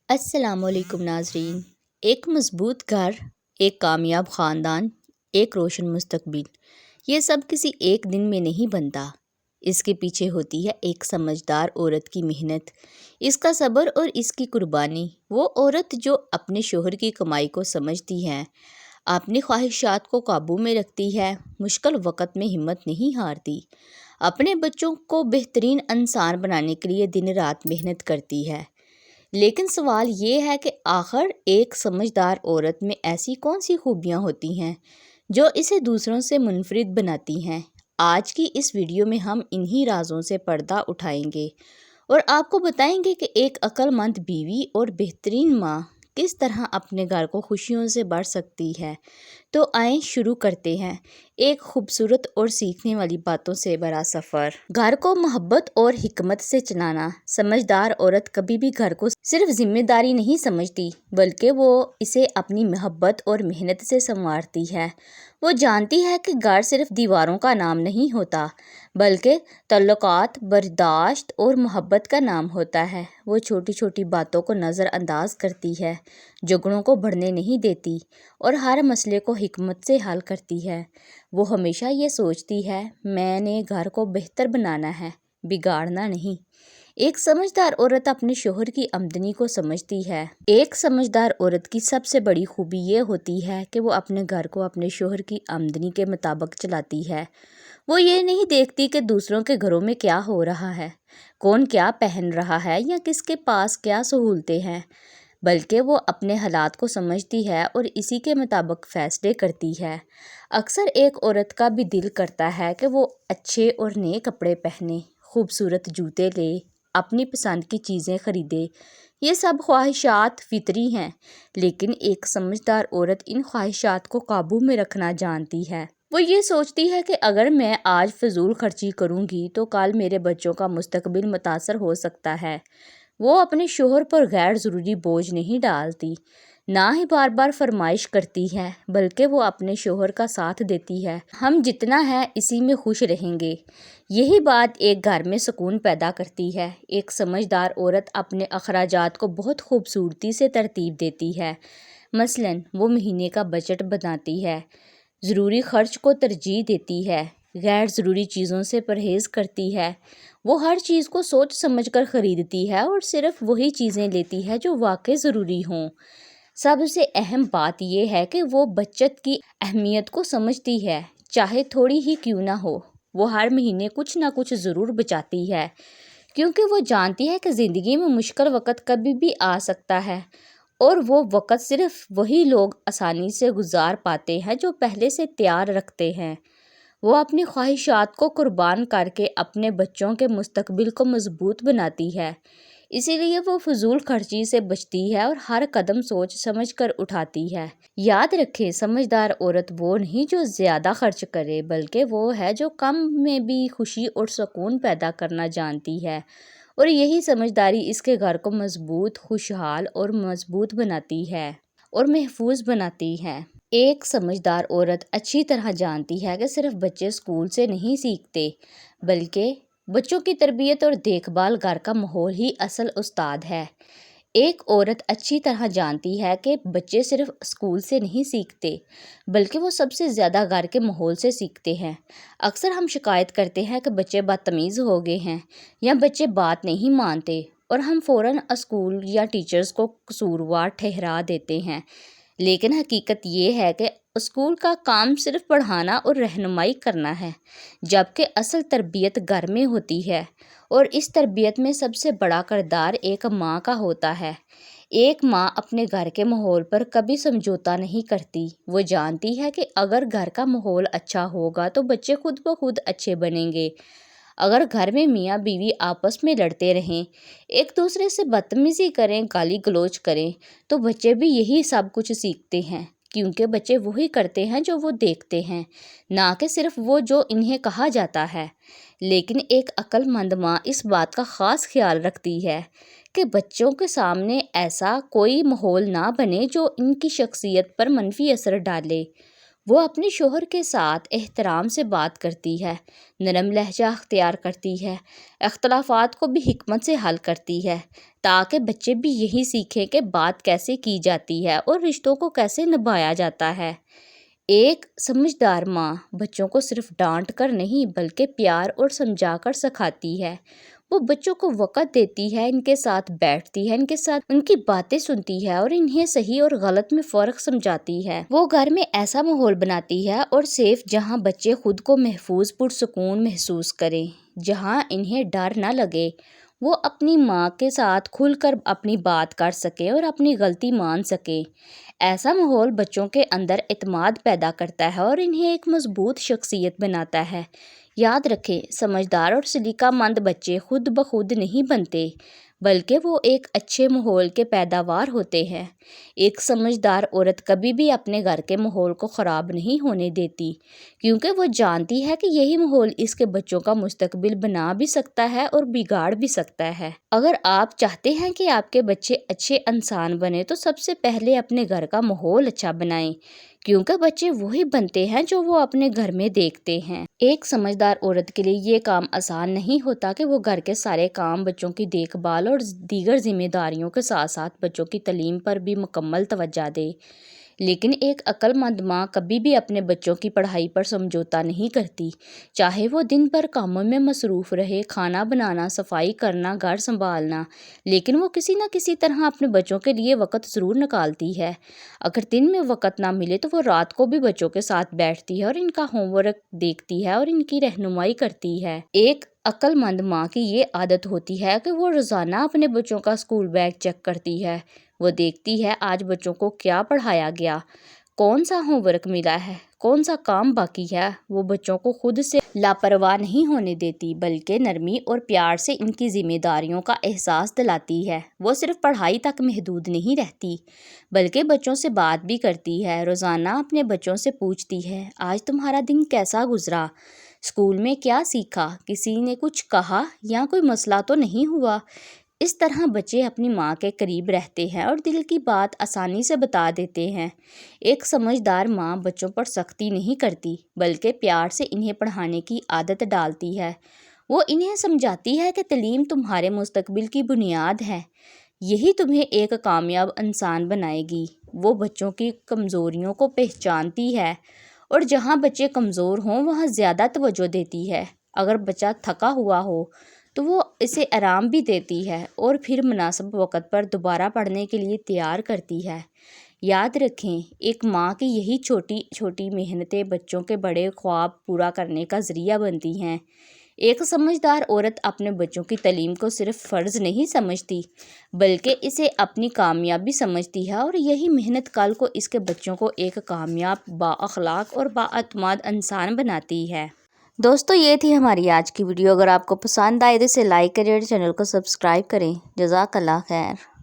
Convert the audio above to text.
السلام علیکم ناظرین۔ ایک مضبوط گھر، ایک کامیاب خاندان، ایک روشن مستقبل، یہ سب کسی ایک دن میں نہیں بنتا۔ اس کے پیچھے ہوتی ہے ایک سمجھدار عورت کی محنت، اس کا صبر اور اس کی قربانی۔ وہ عورت جو اپنے شوہر کی کمائی کو سمجھتی ہے، اپنی خواہشات کو قابو میں رکھتی ہے، مشکل وقت میں ہمت نہیں ہارتی، اپنے بچوں کو بہترین انسان بنانے کے لیے دن رات محنت کرتی ہے۔ لیکن سوال یہ ہے کہ آخر ایک سمجھدار عورت میں ایسی کون سی خوبیاں ہوتی ہیں جو اسے دوسروں سے منفرد بناتی ہیں؟ آج کی اس ویڈیو میں ہم انہی رازوں سے پردہ اٹھائیں گے اور آپ کو بتائیں گے کہ ایک عقل مند بیوی اور بہترین ماں کس طرح اپنے گھر کو خوشیوں سے بھر سکتی ہے۔ تو آئیں شروع کرتے ہیں ایک خوبصورت اور سیکھنے والی باتوں سے بھرا سفر۔ گھر کو محبت اور حکمت سے چلانا۔ سمجھدار عورت کبھی بھی گھر کو صرف ذمہ داری نہیں سمجھتی، بلکہ وہ اسے اپنی محبت اور محنت سے سنوارتی ہے۔ وہ جانتی ہے کہ گھر صرف دیواروں کا نام نہیں ہوتا، بلکہ تعلقات، برداشت اور محبت کا نام ہوتا ہے۔ وہ چھوٹی چھوٹی باتوں کو نظر انداز کرتی ہے، جھگڑوں کو بڑھنے نہیں دیتی اور ہر مسئلے کو حکمت سے حل کرتی ہے۔ وہ ہمیشہ یہ سوچتی ہے، میں نے گھر کو بہتر بنانا ہے، بگاڑنا نہیں۔ ایک سمجھدار عورت اپنے شوہر کی آمدنی کو سمجھتی ہے۔ ایک سمجھدار عورت کی سب سے بڑی خوبی یہ ہوتی ہے کہ وہ اپنے گھر کو اپنے شوہر کی آمدنی کے مطابق چلاتی ہے۔ وہ یہ نہیں دیکھتی کہ دوسروں کے گھروں میں کیا ہو رہا ہے، کون کیا پہن رہا ہے یا کس کے پاس کیا سہولتیں ہیں، بلکہ وہ اپنے حالات کو سمجھتی ہے اور اسی کے مطابق فیصلے کرتی ہے۔ اکثر ایک عورت کا بھی دل کرتا ہے کہ وہ اچھے اور نئے کپڑے پہنے، خوبصورت جوتے لے، اپنی پسند کی چیزیں خریدے۔ یہ سب خواہشات فطری ہیں، لیکن ایک سمجھدار عورت ان خواہشات کو قابو میں رکھنا جانتی ہے۔ وہ یہ سوچتی ہے کہ اگر میں آج فضول خرچی کروں گی تو کل میرے بچوں کا مستقبل متاثر ہو سکتا ہے۔ وہ اپنے شوہر پر غیر ضروری بوجھ نہیں ڈالتی، نہ ہی بار بار فرمائش کرتی ہے، بلکہ وہ اپنے شوہر کا ساتھ دیتی ہے۔ ہم جتنا ہے اسی میں خوش رہیں گے، یہی بات ایک گھر میں سکون پیدا کرتی ہے۔ ایک سمجھدار عورت اپنے اخراجات کو بہت خوبصورتی سے ترتیب دیتی ہے۔ مثلاً وہ مہینے کا بجٹ بناتی ہے، ضروری خرچ کو ترجیح دیتی ہے، غیر ضروری چیزوں سے پرہیز کرتی ہے۔ وہ ہر چیز کو سوچ سمجھ کر خریدتی ہے اور صرف وہی چیزیں لیتی ہے جو واقعی ضروری ہوں۔ سب سے اہم بات یہ ہے کہ وہ بچت کی اہمیت کو سمجھتی ہے، چاہے تھوڑی ہی کیوں نہ ہو۔ وہ ہر مہینے کچھ نہ کچھ ضرور بچاتی ہے، کیونکہ وہ جانتی ہے کہ زندگی میں مشکل وقت کبھی بھی آ سکتا ہے اور وہ وقت صرف وہی لوگ آسانی سے گزار پاتے ہیں جو پہلے سے تیار رکھتے ہیں۔ وہ اپنی خواہشات کو قربان کر کے اپنے بچوں کے مستقبل کو مضبوط بناتی ہے۔ اسی لیے وہ فضول خرچی سے بچتی ہے اور ہر قدم سوچ سمجھ کر اٹھاتی ہے۔ یاد رکھیں، سمجھدار عورت وہ نہیں جو زیادہ خرچ کرے، بلکہ وہ ہے جو کم میں بھی خوشی اور سکون پیدا کرنا جانتی ہے، اور یہی سمجھداری اس کے گھر کو مضبوط، خوشحال اور مضبوط بناتی ہے اور محفوظ بناتی ہے۔ ایک سمجھدار عورت اچھی طرح جانتی ہے کہ صرف بچے اسکول سے نہیں سیکھتے، بلکہ بچوں کی تربیت اور دیکھ بھال گھر کا ماحول ہی اصل استاد ہے۔ ایک عورت اچھی طرح جانتی ہے کہ بچے صرف اسکول سے نہیں سیکھتے، بلکہ وہ سب سے زیادہ گھر کے ماحول سے سیکھتے ہیں۔ اکثر ہم شکایت کرتے ہیں کہ بچے بدتمیز ہو گئے ہیں یا بچے بات نہیں مانتے، اور ہم فوراً اسکول یا ٹیچرز کو قصوروار ٹھہرا دیتے ہیں۔ لیکن حقیقت یہ ہے کہ اسکول کا کام صرف پڑھانا اور رہنمائی کرنا ہے، جبکہ اصل تربیت گھر میں ہوتی ہے، اور اس تربیت میں سب سے بڑا کردار ایک ماں کا ہوتا ہے۔ ایک ماں اپنے گھر کے ماحول پر کبھی سمجھوتا نہیں کرتی۔ وہ جانتی ہے کہ اگر گھر کا ماحول اچھا ہوگا تو بچے خود بخود اچھے بنیں گے۔ اگر گھر میں میاں بیوی آپس میں لڑتے رہیں، ایک دوسرے سے بدتمیزی کریں، گالی گلوچ کریں، تو بچے بھی یہی سب کچھ سیکھتے ہیں، کیونکہ بچے وہی کرتے ہیں جو وہ دیکھتے ہیں، نہ کہ صرف وہ جو انہیں کہا جاتا ہے۔ لیکن ایک عقل مند ماں اس بات کا خاص خیال رکھتی ہے کہ بچوں کے سامنے ایسا کوئی ماحول نہ بنے جو ان کی شخصیت پر منفی اثر ڈالے۔ وہ اپنے شوہر کے ساتھ احترام سے بات کرتی ہے، نرم لہجہ اختیار کرتی ہے، اختلافات کو بھی حکمت سے حل کرتی ہے، تاکہ بچے بھی یہی سیکھیں کہ بات کیسے کی جاتی ہے اور رشتوں کو کیسے نبھایا جاتا ہے۔ ایک سمجھدار ماں بچوں کو صرف ڈانٹ کر نہیں بلکہ پیار اور سمجھا کر سکھاتی ہے۔ وہ بچوں کو وقت دیتی ہے، ان کے ساتھ بیٹھتی ہے، ان کے ساتھ ان کی باتیں سنتی ہے اور انہیں صحیح اور غلط میں فرق سمجھاتی ہے۔ وہ گھر میں ایسا ماحول بناتی ہے اور سیف جہاں بچے خود کو محفوظ پرسکون محسوس کریں، جہاں انہیں ڈر نہ لگے، وہ اپنی ماں کے ساتھ کھل کر اپنی بات کر سکیں اور اپنی غلطی مان سکیں۔ ایسا ماحول بچوں کے اندر اعتماد پیدا کرتا ہے اور انہیں ایک مضبوط شخصیت بناتا ہے۔ یاد رکھیں، سمجھدار اور سلیقہ مند بچے خود بخود نہیں بنتے، بلکہ وہ ایک اچھے ماحول کے پیداوار ہوتے ہیں۔ ایک سمجھدار عورت کبھی بھی اپنے گھر کے ماحول کو خراب نہیں ہونے دیتی، کیونکہ وہ جانتی ہے کہ یہی ماحول اس کے بچوں کا مستقبل بنا بھی سکتا ہے اور بگاڑ بھی سکتا ہے۔ اگر آپ چاہتے ہیں کہ آپ کے بچے اچھے انسان بنیں تو سب سے پہلے اپنے گھر کا ماحول اچھا بنائیں، کیونکہ بچے وہی بنتے ہیں جو وہ اپنے گھر میں دیکھتے ہیں۔ ایک سمجھدار عورت کے لیے یہ کام آسان نہیں ہوتا کہ وہ گھر کے سارے کام، بچوں کی دیکھ بھال اور دیگر ذمہ داریوں کے ساتھ ساتھ بچوں کی تعلیم پر بھی مکمل توجہ دے، لیکن ایک عقل مند ماں کبھی بھی اپنے بچوں کی پڑھائی پر سمجھوتا نہیں کرتی، چاہے وہ دن بھر کاموں میں مصروف رہے، کھانا بنانا، صفائی کرنا، گھر سنبھالنا، لیکن وہ کسی نہ کسی طرح اپنے بچوں کے لیے وقت ضرور نکالتی ہے۔ اگر دن میں وقت نہ ملے تو وہ رات کو بھی بچوں کے ساتھ بیٹھتی ہے اور ان کا ہوم ورک دیکھتی ہے اور ان کی رہنمائی کرتی ہے۔ ایک عقل مند ماں کی یہ عادت ہوتی ہے کہ وہ روزانہ اپنے بچوں کا اسکول بیگ چیک کرتی ہے۔ وہ دیکھتی ہے آج بچوں کو کیا پڑھایا گیا، کون سا ہوم ورک ملا ہے، کون سا کام باقی ہے۔ وہ بچوں کو خود سے لاپرواہ نہیں ہونے دیتی، بلکہ نرمی اور پیار سے ان کی ذمہ داریوں کا احساس دلاتی ہے۔ وہ صرف پڑھائی تک محدود نہیں رہتی، بلکہ بچوں سے بات بھی کرتی ہے۔ روزانہ اپنے بچوں سے پوچھتی ہے، آج تمہارا دن کیسا گزرا، اسکول میں کیا سیکھا، کسی نے کچھ کہا یا کوئی مسئلہ تو نہیں ہوا۔ اس طرح بچے اپنی ماں کے قریب رہتے ہیں اور دل کی بات آسانی سے بتا دیتے ہیں۔ ایک سمجھدار ماں بچوں پر سختی نہیں کرتی، بلکہ پیار سے انہیں پڑھانے کی عادت ڈالتی ہے۔ وہ انہیں سمجھاتی ہے کہ تعلیم تمہارے مستقبل کی بنیاد ہے، یہی تمہیں ایک کامیاب انسان بنائے گی۔ وہ بچوں کی کمزوریوں کو پہچانتی ہے اور جہاں بچے کمزور ہوں وہاں زیادہ توجہ دیتی ہے۔ اگر بچہ تھکا ہوا ہو تو وہ اسے آرام بھی دیتی ہے اور پھر مناسب وقت پر دوبارہ پڑھنے کے لیے تیار کرتی ہے۔ یاد رکھیں، ایک ماں کی یہی چھوٹی چھوٹی محنتیں بچوں کے بڑے خواب پورا کرنے کا ذریعہ بنتی ہیں۔ ایک سمجھدار عورت اپنے بچوں کی تعلیم کو صرف فرض نہیں سمجھتی، بلکہ اسے اپنی کامیابی سمجھتی ہے، اور یہی محنت کل کو اس کے بچوں کو ایک کامیاب، بااخلاق اور بااعتماد انسان بناتی ہے۔ دوستو، یہ تھی ہماری آج کی ویڈیو۔ اگر آپ کو پسند آئے تو اسے لائک کریں اور چینل کو سبسکرائب کریں۔ جزاک اللہ خیر۔